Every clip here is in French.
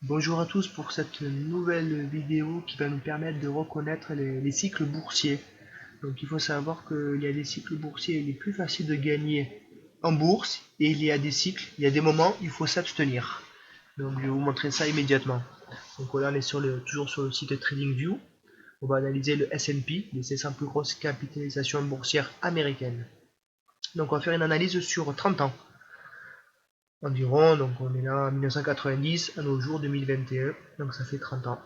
Bonjour à tous pour cette nouvelle vidéo qui va nous permettre de reconnaître les cycles boursiers. Donc il faut savoir qu'il y a des cycles boursiers, il est plus facile de gagner en bourse et il y a des cycles, il y a des moments où il faut s'abstenir. Donc je vais vous montrer ça immédiatement. Donc là on est toujours sur le site TradingView. On va analyser le S&P, les 500 plus grosses capitalisations boursières américaines. Donc on va faire une analyse sur 30 ans environ, donc on est là en 1990 à nos jours 2021, donc ça fait 30 ans.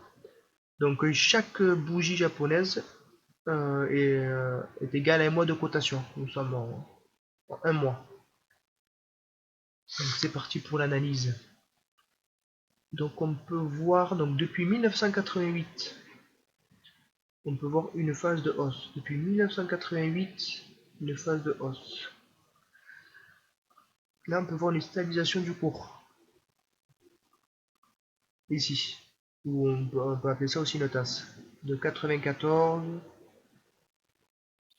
Donc chaque bougie japonaise est égale à un mois de cotation. Nous sommes en un mois. Donc c'est parti pour l'analyse. Donc on peut voir donc depuis 1988, on peut voir une phase de hausse. Depuis 1988, une phase de hausse. Là on peut voir une stabilisation du cours. Ici. Ou on peut appeler ça aussi une tasse. De 94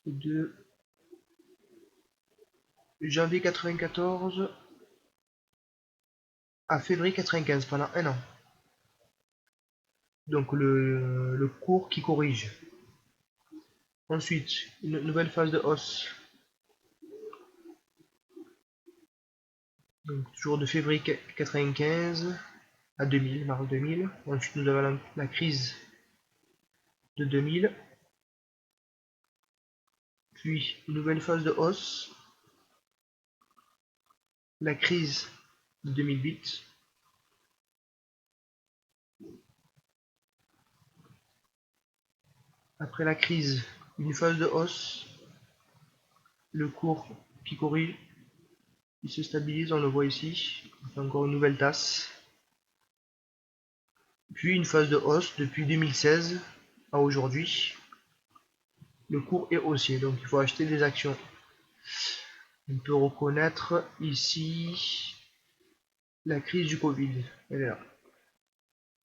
de janvier 94 à février 95 pendant un an. Donc le cours qui corrige. Ensuite, une nouvelle phase de hausse. Donc toujours de février 95 à 2000, mars 2000. Ensuite, nous avons la crise de 2000. Puis une nouvelle phase de hausse. La crise de 2008. Après la crise, une phase de hausse. Le cours qui corrige. Il se stabilise, on le voit ici. Encore une nouvelle tasse. Puis une phase de hausse depuis 2016 à aujourd'hui. Le cours est haussier, donc il faut acheter des actions. On peut reconnaître ici la crise du Covid. Elle est là.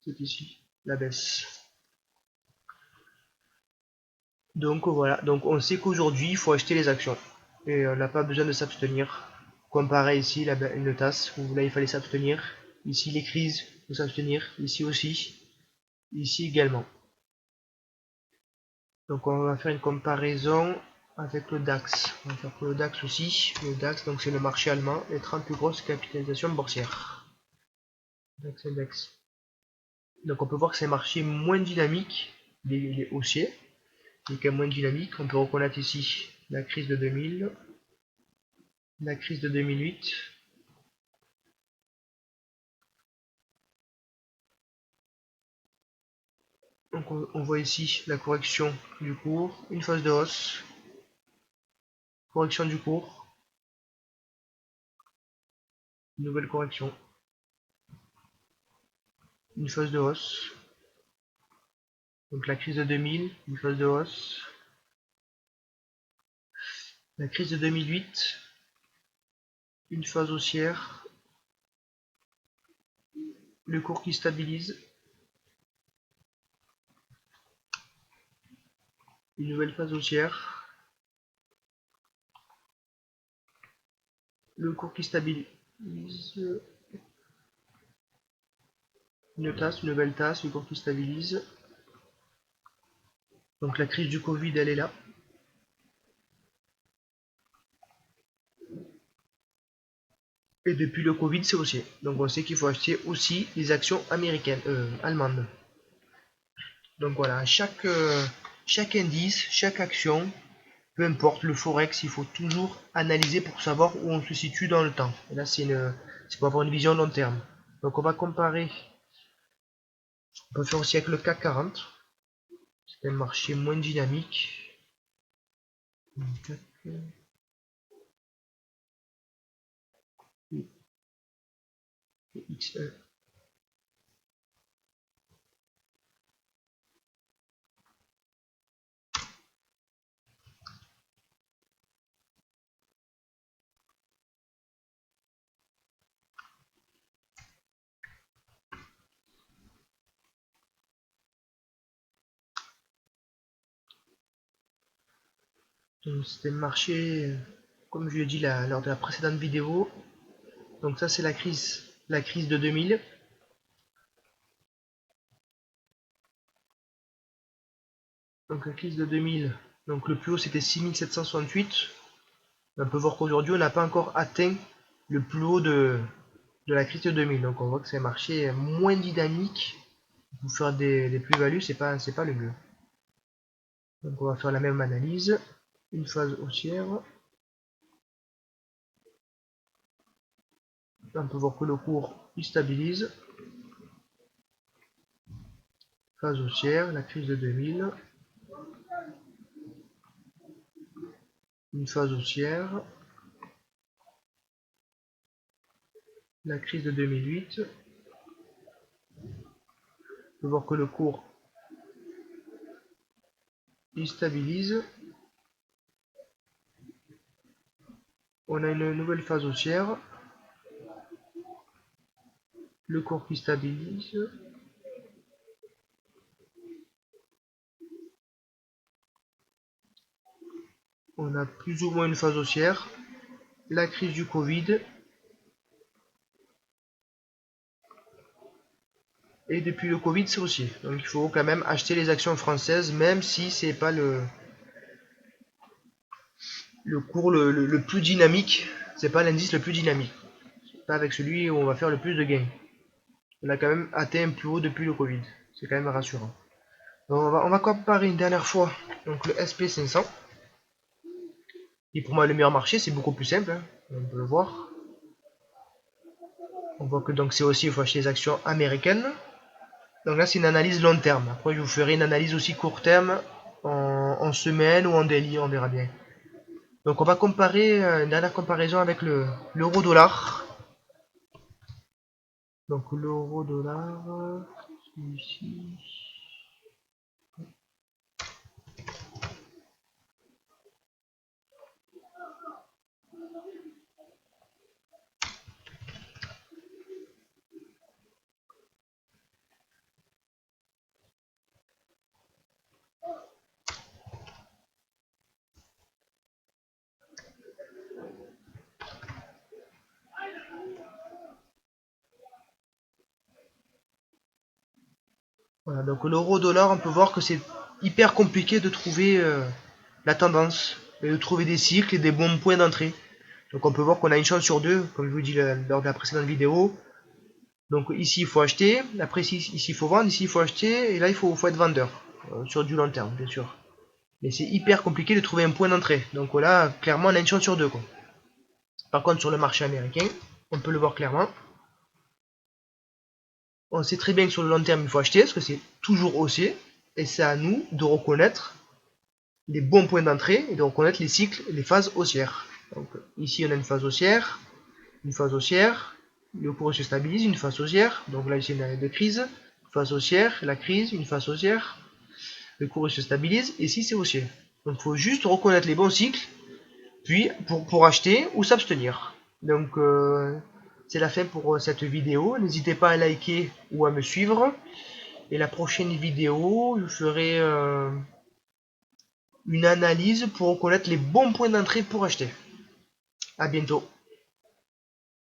C'est ici, la baisse. Donc voilà, donc on sait qu'aujourd'hui il faut acheter les actions. Et on n'a pas besoin de s'abstenir. Comparé ici, une tasse, où là il fallait s'abstenir. Ici les crises, il faut s'abstenir. Ici aussi. Ici également. Donc on va faire une comparaison avec le DAX. On va faire pour le DAX aussi. Le DAX, donc c'est le marché allemand, les 30 plus grosses capitalisations boursières. DAX Index. Donc on peut voir que c'est un marché moins dynamique, il est haussier, il est quand même moins dynamique. On peut reconnaître ici la crise de 2000, la crise de 2008. Donc on voit ici la correction du cours, une phase de hausse, correction du cours, une nouvelle correction, une phase de hausse. Donc la crise de 2000, une phase de hausse. La crise de 2008, une phase haussière, le cours qui stabilise, une nouvelle phase haussière, le cours qui stabilise, une tasse, une nouvelle tasse, le cours qui stabilise. Donc la crise du Covid, elle est là. Et depuis le Covid, c'est haussier. Donc on sait qu'il faut acheter aussi les actions américaines, allemandes. Donc voilà, chaque indice, chaque action, peu importe le forex, il faut toujours analyser pour savoir où on se situe dans le temps. Et là, c'est pour avoir une vision long terme. Donc on va comparer. On peut faire aussi avec le CAC 40. C'est un marché moins dynamique. XE. C'était le marché, comme je l'ai dit lors de la précédente vidéo. Donc ça c'est la crise de 2000. Donc la crise de 2000, donc le plus haut c'était 6768. On peut voir qu'aujourd'hui on n'a pas encore atteint le plus haut de la crise de 2000. Donc on voit que c'est un marché moins dynamique. Pour faire des plus-values, c'est pas le mieux. Donc on va faire la même analyse. Une phase haussière. On peut voir que le cours il stabilise. Phase haussière, la crise de 2000. Une phase haussière. La crise de 2008. On peut voir que le cours il stabilise. On a une nouvelle phase haussière. Le cours qui stabilise. On a plus ou moins une phase haussière. La crise du Covid. Et depuis le Covid, c'est aussi. Donc il faut quand même acheter les actions françaises, même si c'est pas le cours le plus dynamique. C'est pas l'indice le plus dynamique. C'est pas avec celui où on va faire le plus de gains. On a quand même atteint un plus haut depuis le Covid. C'est quand même rassurant. Donc on va comparer une dernière fois donc le SP500. Et pour moi le meilleur marché, c'est beaucoup plus simple. Hein. On peut le voir. On voit que donc c'est aussi, il faut acheter les actions américaines. Donc là c'est une analyse long terme. Après je vous ferai une analyse aussi court terme en semaine ou en daily, on verra bien. Donc on va comparer une dernière comparaison avec l'euro dollar. Donc l'euro dollar, ici. Voilà, donc l'euro dollar, on peut voir que c'est hyper compliqué de trouver la tendance, et de trouver des cycles et des bons points d'entrée. Donc on peut voir qu'on a une chance sur deux, comme je vous dis lors de la précédente vidéo. Donc ici il faut acheter, après ici il faut vendre, ici il faut acheter, et là il faut être vendeur, sur du long terme bien sûr. Mais c'est hyper compliqué de trouver un point d'entrée. Donc là, clairement on a une chance sur deux quoi. Par contre sur le marché américain, on peut le voir clairement. On sait très bien que sur le long terme il faut acheter, parce que c'est toujours haussier, et c'est à nous de reconnaître les bons points d'entrée et de reconnaître les cycles, les phases haussières. Donc ici on a une phase haussière, le cours se stabilise, une phase haussière, donc là ici on a de crise, phase haussière, la crise, une phase haussière, le cours se stabilise, et ici c'est haussier. Donc il faut juste reconnaître les bons cycles, puis pour acheter ou s'abstenir. Donc c'est la fin pour cette vidéo, n'hésitez pas à liker ou à me suivre, et la prochaine vidéo je ferai une analyse pour reconnaître les bons points d'entrée pour acheter. A bientôt.